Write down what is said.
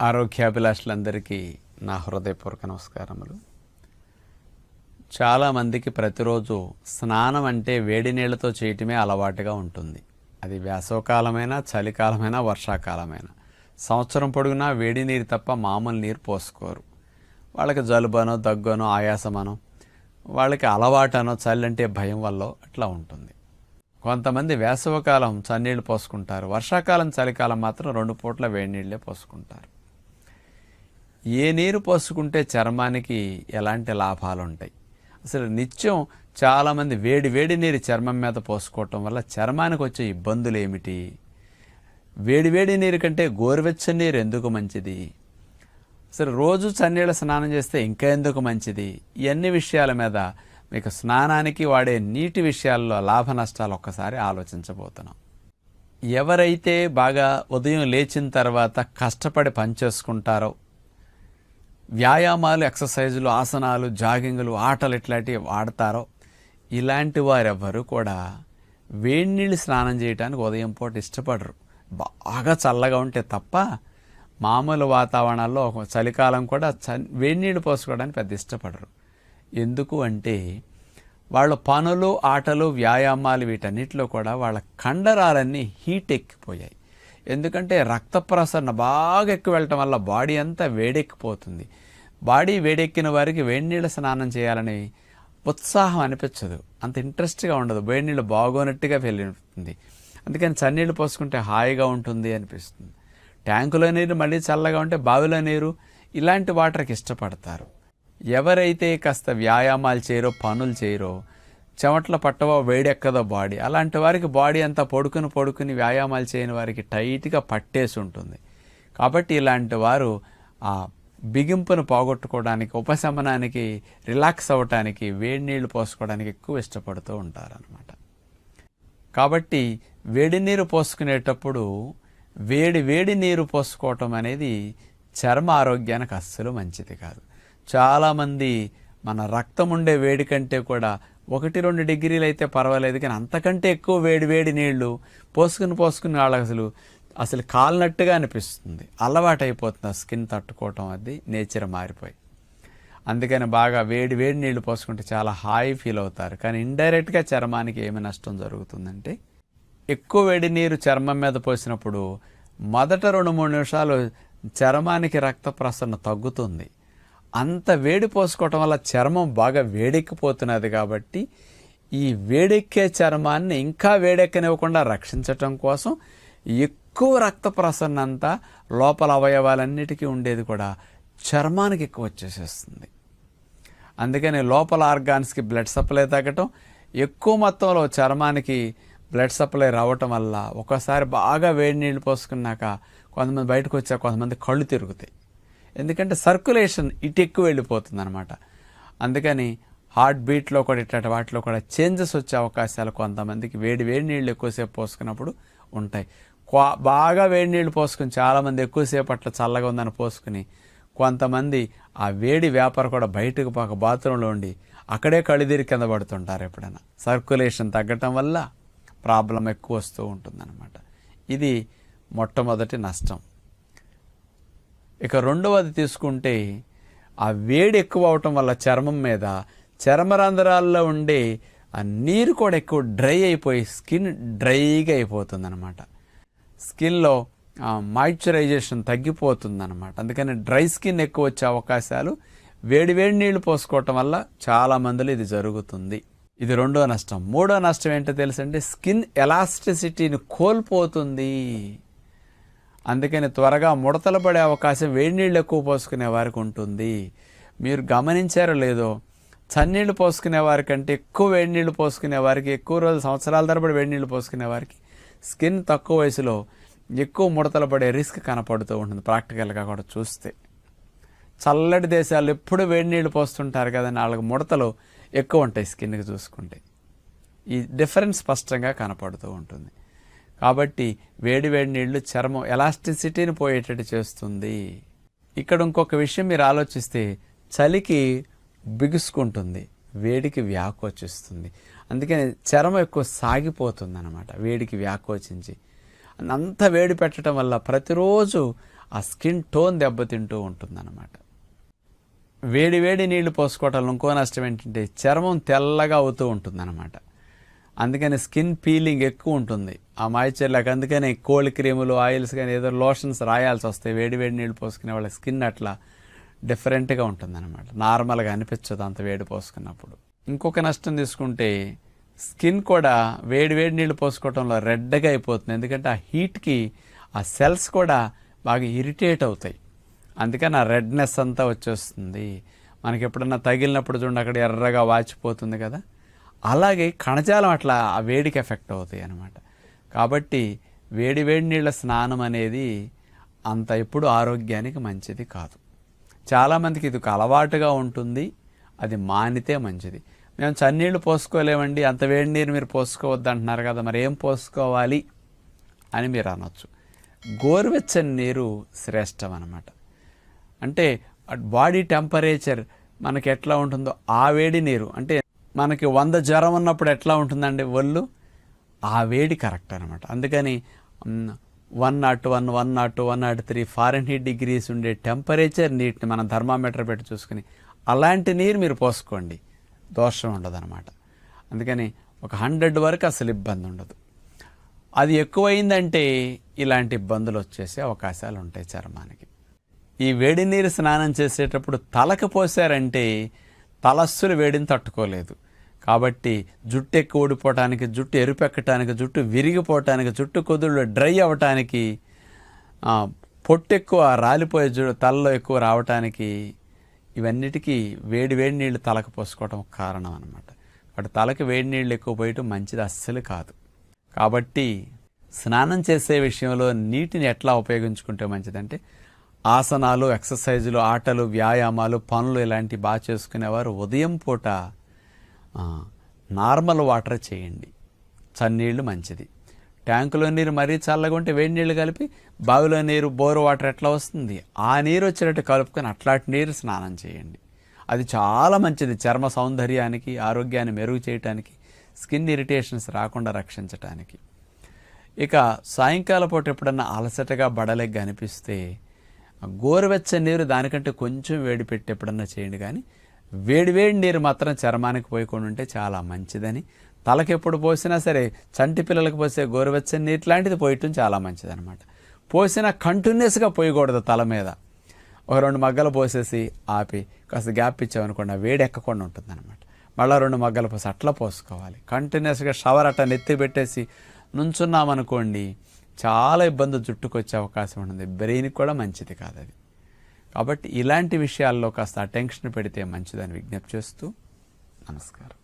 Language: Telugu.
ఆరోగ్యాభిలాషులందరికీ నా హృదయపూర్వక నమస్కారములు. చాలామందికి ప్రతిరోజు స్నానం అంటే వేడి నీళ్ళతో చేయటమే అలవాటుగా ఉంటుంది. అది వేసవకాలమైనా, చలికాలమైనా, వర్షాకాలమైనా సంవత్సరం పొడుగునా వేడి నీరు తప్ప మామూలు నీరు పోసుకోరు. వాళ్ళకి జలుబనో, దగ్గనో, ఆయాసమనో, వాళ్ళకి అలవాటనో, చలి అంటే భయం వల్ల అట్లా ఉంటుంది. కొంతమంది వేసవకాలం చన్నీళ్ళు పోసుకుంటారు, వర్షాకాలం, చలికాలం మాత్రం 2 పూట్ల వేడి నీళ్ళే పోసుకుంటారు. ఏ నీరు పోసుకుంటే చర్మానికి ఎలాంటి లాభాలు ఉంటాయి? అసలు నిత్యం చాలామంది వేడి నీరు చర్మం మీద పోసుకోవటం వల్ల చర్మానికి వచ్చే ఇబ్బందులు ఏమిటి? వేడి నీరు కంటే గోరువెచ్చని నీరు ఎందుకు మంచిది? అసలు రోజు చన్నీళ్ళ స్నానం చేస్తే ఇంకా ఎందుకు మంచిది? ఇవన్నీ విషయాల మీద మీకు స్నానానికి వాడే నీటి విషయాల్లో లాభ నష్టాలు ఒక్కసారి ఆలోచించబోతున్నాం. ఎవరైతే బాగా ఉదయం లేచిన తర్వాత కష్టపడి పనిచేసుకుంటారో, వ్యాయామాలు, ఎక్సర్సైజులు, ఆసనాలు, జాగింగులు, ఆటలు ఇట్లాంటివి వాడతారో, ఇలాంటి వారెవ్వరూ కూడా వేడి నీళ్ళు స్నానం చేయడానికి ఉదయం పూట ఇష్టపడరు. బాగా చల్లగా ఉంటే తప్ప మామూలు వాతావరణాల్లో చలికాలం కూడా వేడి నీళ్ళు పోసుకోవడానికి పెద్ద ఇష్టపడరు. ఎందుకు అంటే వాళ్ళ పనులు, ఆటలు, వ్యాయామాలు వీటన్నిటిలో కూడా వాళ్ళ కండరాలన్నీ హీట్ ఎక్కిపోయాయి. ఎందుకంటే రక్త ప్రసరణ బాగా ఎక్కువ వెళ్ళటం వల్ల బాడీ అంతా వేడెక్కిపోతుంది. బాడీ వేడెక్కిన వారికి వేడి నీళ్ళ స్నానం చేయాలని ఉత్సాహం అనిపించదు, అంత ఇంట్రెస్ట్గా ఉండదు, వేడి నీళ్ళు బాగోనట్టుగా ఉంటుంది. అందుకని చన్నీళ్ళు పోసుకుంటే హాయిగా ఉంటుంది అనిపిస్తుంది. ట్యాంకులో నీరు మళ్ళీ చల్లగా ఉంటే బావిలో నీరు, ఇలాంటి వాటర్కి ఇష్టపడతారు. ఎవరైతే కాస్త వ్యాయామాలు చేయరో, పనులు చేయరో, చెమట్ల పట్టవో, వేడెక్కదో బాడీ, అలాంటి వారికి బాడీ అంతా పడుకుని వ్యాయామాలు చేయని వారికి టైట్గా పట్టేసి ఉంటుంది. కాబట్టి ఇలాంటి వారు ఆ బిగింపును పోగొట్టుకోవడానికి, ఉపశమనానికి, రిలాక్స్ అవ్వటానికి వేడి నీళ్లు పోసుకోవడానికి ఎక్కువ ఇష్టపడుతూ ఉంటారనమాట. కాబట్టి వేడి నీరు పోసుకునేటప్పుడు వేడి నీరు పోసుకోవటం అనేది చర్మ ఆరోగ్యానికి అస్సలు మంచిది కాదు. చాలామంది మన రక్తం ఉండే వేడి కంటే కూడా 1-2 డిగ్రీలు అయితే పర్వాలేదు, కానీ అంతకంటే ఎక్కువ వేడి నీళ్లు పోసుకుని వాళ్ళకి అసలు కాలినట్టుగా అనిపిస్తుంది. అలవాటు అయిపోతుంది, స్కిన్ తట్టుకోవటం, అది నేచర్ మారిపోయి. అందుకని బాగా వేడి నీళ్లు పోసుకుంటే చాలా హాయి ఫీల్ అవుతారు. కానీ ఇండైరెక్ట్గా చర్మానికి ఏమి నష్టం జరుగుతుందంటే, ఎక్కువ వేడి నీరు చర్మం మీద పోసినప్పుడు మొదట 2-3 నిమిషాలు చర్మానికి రక్త ప్రసరణ తగ్గుతుంది. అంత వేడి పోసుకోవటం వల్ల చర్మం బాగా వేడెక్కిపోతున్నది. కాబట్టి ఈ వేడెక్కే చర్మాన్ని ఇంకా వేడెక్కనివ్వకుండా రక్షించటం కోసం ఎక్కువ రక్త ప్రసరణ అంతా లోపల అవయవాలన్నిటికీ ఉండేది కూడా చర్మానికి ఎక్కువ వచ్చేసేస్తుంది. అందుకని లోపల ఆర్గాన్స్కి బ్లడ్ సప్లై తగ్గటం, ఎక్కువ మొత్తంలో చర్మానికి బ్లడ్ సప్లై రావటం వల్ల ఒకసారి బాగా వేడి నీళ్ళు పోసుకున్నాక కొంతమంది బయటకు వచ్చాక కొంతమంది కళ్ళు తిరుగుతాయి. ఎందుకంటే సర్క్యులేషన్ ఇటు ఎక్కువ వెళ్ళిపోతుంది అనమాట. అందుకని హార్ట్ బీట్లో కూడా ఇట్లాంటి వాటిలో కూడా చేంజెస్ వచ్చే అవకాశాలు కొంతమందికి వేడి నీళ్ళు ఎక్కువసేపు పోసుకున్నప్పుడు ఉంటాయి. బాగా వేడి నీళ్ళు పోసుకుని చాలామంది ఎక్కువసేపు అట్లా చల్లగా ఉందని పోసుకుని కొంతమంది ఆ వేడి వేపర్ కూడా బయటకు పోక బాత్రూంలో ఉండి అక్కడే కళ్ళిదిరి కింద పడుతుంటారు. ఎప్పుడైనా సర్క్యులేషన్ తగ్గటం వల్ల ప్రాబ్లం ఎక్కువ వస్తూ ఉంటుందన్నమాట. ఇది మొట్టమొదటి నష్టం. ఇక రెండవది తీసుకుంటే, ఆ వేడి ఎక్కువ అవటం వల్ల చర్మం మీద, చర్మరంధ్రాల్లో ఉండే ఆ నీరు కూడా ఎక్కువ డ్రై అయిపోయి స్కిన్ డ్రైగా అయిపోతుందన్నమాట. స్కిన్లో మాయిశ్చరైజేషన్ తగ్గిపోతుందన్నమాట. అందుకని డ్రై స్కిన్ ఎక్కువ వచ్చే అవకాశాలు వేడి నీళ్లు పోసుకోవటం వల్ల చాలా మందిలో ఇది జరుగుతుంది. ఇది రెండో నష్టం. మూడో నష్టం ఏంటో తెలుసంటే, స్కిన్ ఎలాస్టిసిటీని కోల్పోతుంది. అందుకని త్వరగా ముడతలు పడే అవకాశం వేడి నీళ్ళు ఎక్కువ పోసుకునే వారికి ఉంటుంది. మీరు గమనించారో లేదో, చన్నీళ్ళు పోసుకునే వారికంటే ఎక్కువ వేడి నీళ్ళు పోసుకునే వారికి, ఎక్కువ రోజులు సంవత్సరాల తరబడి వేడి నీళ్ళు పోసుకునే వారికి స్కిన్ తక్కువ వయసులో ఎక్కువ ముడతలు పడే రిస్క్ కనపడుతూ ఉంటుంది. ప్రాక్టికల్గా కూడా చూస్తే చల్లటి దేశాలు ఎప్పుడు వేడి నీళ్ళు పోస్తుంటారు కదా, వాళ్ళకి ముడతలు ఎక్కువ ఉంటాయి స్కిన్కి చూసుకుంటే. ఈ డిఫరెన్స్ స్పష్టంగా కనపడుతూ ఉంటుంది. కాబట్టి వేడి నీళ్లు చర్మం ఎలాస్టిసిటీని పోయేటట్టు చేస్తుంది. ఇక్కడ ఇంకొక విషయం మీరు ఆలోచిస్తే, చలికి బిగుసుకుంటుంది, వేడికి వ్యాకోచిస్తుంది. అందుకని చర్మం ఎక్కువ సాగిపోతుంది అన్నమాట, వేడికి వ్యాకోచించి. అంత వేడి పెట్టడం వల్ల ప్రతిరోజు ఆ స్కిన్ టోన్ దెబ్బతింటూ ఉంటుందన్నమాట. వేడి వేడి నీళ్లు పోసుకోవటంలో ఇంకో నష్టం ఏంటంటే చర్మం తెల్లగా అవుతూ ఉంటుందన్నమాట. అందుకని స్కిన్ పీలింగ్ ఎక్కువ ఉంటుంది ఆ మాయిశ్చర్లకు. అందుకని కోల్డ్ క్రీములు, ఆయిల్స్ కానీ ఏదో లోషన్స్ రాయాల్సి వస్తాయి. వేడి వేడి నీళ్ళు పోసుకునే వాళ్ళ స్కిన్ అట్లా డిఫరెంట్గా ఉంటుందన్నమాట. నార్మల్గా అనిపించదు అంత వేడి పోసుకున్నప్పుడు. ఇంకొక నష్టం తీసుకుంటే స్కిన్ కూడా వేడి వేడి నీళ్ళు పోసుకోవడంలో రెడ్గా అయిపోతుంది. ఎందుకంటే ఆ హీట్కి ఆ సెల్స్ కూడా బాగా ఇరిటేట్ అవుతాయి. అందుకని ఆ రెడ్నెస్ అంతా వచ్చేస్తుంది. మనకి ఎప్పుడన్నా తగిలినప్పుడు చూడండి అక్కడ ఎర్రగా వాచిపోతుంది కదా, అలాగే కణజాలం అట్లా ఆ వేడికి ఎఫెక్ట్ అవుతాయి అన్నమాట. కాబట్టి వేడి వేడి నీళ్ళ స్నానం అనేది అంత ఎప్పుడు ఆరోగ్యానికి మంచిది కాదు. చాలామందికి ఇది ఒక అలవాటుగా ఉంటుంది, అది మానితే మంచిది. మేము చన్నీళ్ళు పోసుకోలేమండి, అంత వేడి నీరు మీరు పోసుకోవద్దు అంటున్నారు కదా, మరి ఏం పోసుకోవాలి అని మీరు అనొచ్చు. గోరువెచ్చని నీరు శ్రేష్టం అన్నమాట. అంటే బాడీ టెంపరేచర్ మనకి ఎట్లా ఉంటుందో ఆ వేడి నీరు, అంటే మనకి 100 జ్వరం ఉన్నప్పుడు ఎట్లా ఉంటుందండి ఒళ్ళు, ఆ వేడి కరెక్ట్ అనమాట. అందుకని 101, 102, 103 ఫారెన్హీట్ డిగ్రీస్ ఉండే టెంపరేచర్ నీటిని మనం థర్మామీటర్ పెట్టి చూసుకుని అలాంటి నీరు మీరు పోసుకోండి, దోషం ఉండదన్నమాట. అందుకని ఒక 100 వరకు అసలు ఇబ్బంది ఉండదు. అది ఎక్కువైందంటే ఇలాంటి ఇబ్బందులు వచ్చేసే అవకాశాలు ఉంటాయి చర్మానికి. ఈ వేడి నీరు స్నానం చేసేటప్పుడు తలకు పోసారంటే తలస్సులు వేడిని తట్టుకోలేదు. కాబట్టి జుట్టు ఎక్కువ ఊడిపోవటానికి, జుట్టు ఎరుపెక్కటానికి, జుట్టు విరిగిపోవటానికి, జుట్టు కుదుళ్ళు డ్రై అవ్వటానికి, పొట్టు ఎక్కువ రాలిపోయే తలలో ఎక్కువ రావటానికి, ఇవన్నిటికీ వేడి వేడి నీళ్ళు తలకు పోసుకోవటం కారణం అనమాట. కాబట్టి తలకి వేడి నీళ్ళు ఎక్కువ పోయటం మంచిది అస్సలు కాదు. కాబట్టి స్నానం చేసే విషయంలో నీటిని ఎట్లా ఉపయోగించుకుంటే మంచిదంటే ఆసనాలు, ఎక్సర్సైజులు, ఆటలు, వ్యాయామాలు, పనులు ఇలాంటివి బాగా చేసుకునేవారు ఉదయం పూట నార్మల్ వాటర్ చేయండి. చన్నీళ్ళు మంచిది. ట్యాంకులో నీరు మరీ చల్లగా ఉంటే వేడి నీళ్ళు కలిపి బావిలో నీరు, బోరు వాటర్ ఎట్లా వస్తుంది ఆ నీరు వచ్చేటట్టు కలుపుకొని అట్లాంటి నీరు స్నానం చేయండి. అది చాలా మంచిది చర్మ సౌందర్యానికి, ఆరోగ్యాన్ని మెరుగు చేయటానికి, స్కిన్ ఇరిటేషన్స్ రాకుండా రక్షించటానికి. ఇక సాయంకాల పూట ఎప్పుడన్నా అలసటగా బడలెగ్గా అనిపిస్తే గోరువెచ్చని నీరు దానికంటే కొంచెం వేడి పెట్టి ఎప్పుడన్నా చేయండి. కానీ వేడి వేడి నీరు మాత్రం చర్మానికి పోయకుండా ఉంటే చాలా మంచిదని, తలకి ఎప్పుడు పోసినా సరే చంటి పిల్లలకు పోసే గోరువెచ్చని నీరు లాంటిది పోయటం చాలా మంచిదన్నమాట. పోసినా కంటిన్యూస్గా పోయకూడదు తల మీద. ఒక 2 మగ్గలు పోసేసి ఆపి కాస్త గ్యాప్ ఇచ్చామనుకోండి ఆ వేడి ఎక్కకుండా ఉంటుందన్నమాట. మళ్ళీ 2 మగ్గలు పోసి అట్లా పోసుకోవాలి. కంటిన్యూస్గా షవర్ అట్లా నెత్తి పెట్టేసి నుంచున్నామనుకోండి చాలా ఇబ్బంది జుట్టుకు వచ్చే అవకాశం ఉంటుంది. బ్రెయిన్కి కూడా మంచిది కాదు అది. కాబట్టి ఇలాంటి విషయాల్లో కాస్త అటెన్షన్ పెడితే మంచిదని విజ్ఞప్తి చేస్తూ నమస్కారం.